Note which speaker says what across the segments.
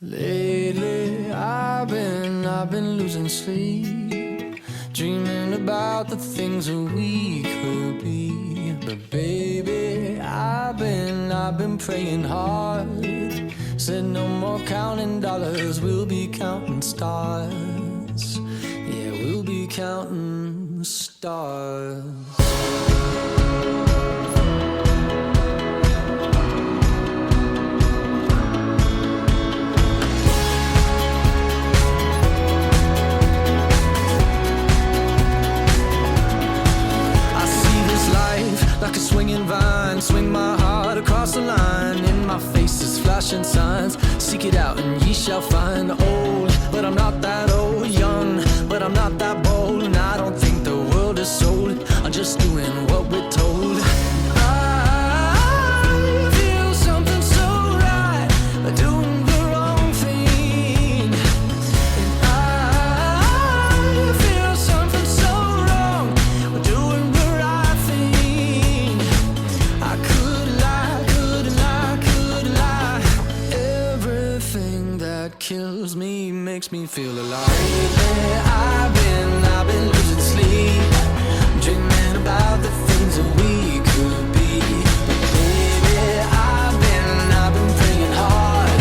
Speaker 1: Lately, I've been losing sleep, dreaming about the things that we could be. But baby, I've been praying hard. Said no more counting dollars, we'll be counting stars. Yeah, we'll be counting stars. Like a swinging vine, swing my heart across the line. In my face is flashing signs. Seek it out and ye shall find. Old, but I'm not that old. Young, but I'm not that bold. And I don't think the world is sold. I'm just doing what we're told. I feel something so right, doing the wrong thing. And I feel something so wrong, doing the right thing. I could lie, couldn't lie, couldn't lie. Everything that kills me makes me feel alive. Lately, I've been losing sleep, dreaming about the things that we could be. But baby, I've been praying hard.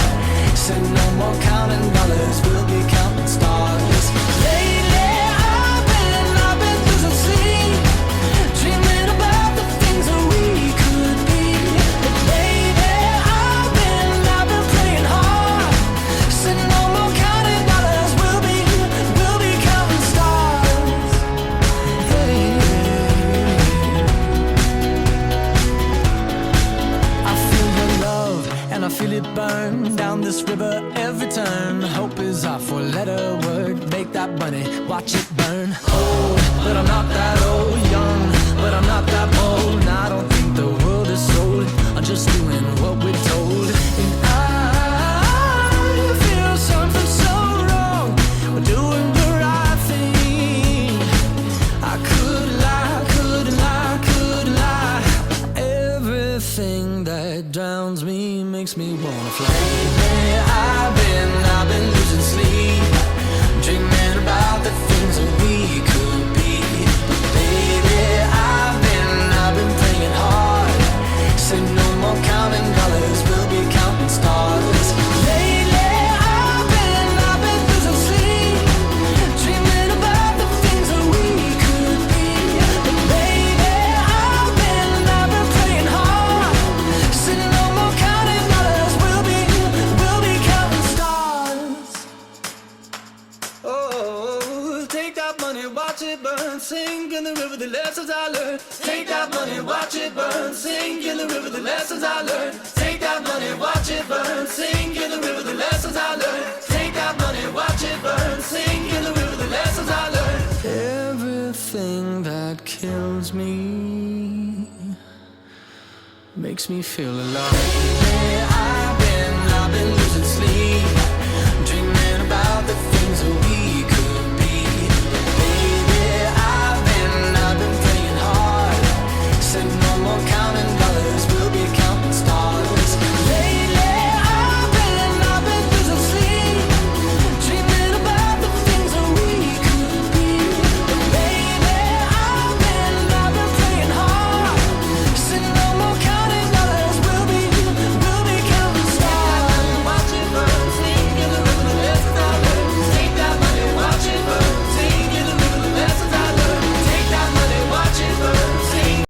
Speaker 1: Said no more counting dollars, we'll be counting stars. Lately, I've been losing sleep, dreaming about the things that we could be. But baby, I've been praying hard. Said no more counting dollars, we'll be counting stars. Hey. I feel your love and I feel it burn down this river every turn. Hope is our four-letter word. Make that money, watch it burn. Old, but I'm not that old. Young, but I'm not that bold. And I don't think the world is sold. I'm just doing what we're told. And I feel something so wrong, we're doing the right thing. I could lie, couldn't lie, couldn't lie. Everything that drowns me makes me wanna fly. Lately, I've been losing sleep, dreaming about the things that we could be. But baby, I've been praying hard. Say no more counting dollars, we'll be counting stars. Lately, I've been losing sleep, dreaming about the things that we could be. But baby, I've been praying hard. Say no more counting dollars, we'll be counting stars. Oh, take that money, watch it burn, sink in the river, the lessons I learned. Take that money, watch it burn, sink in the river, the lessons I learned. Take that money, watch it burn, sink in the river, the lessons I learned. Take that money, watch it burn, sink in the river, the lessons I learned. Everything that kills me makes me feel alive. I've been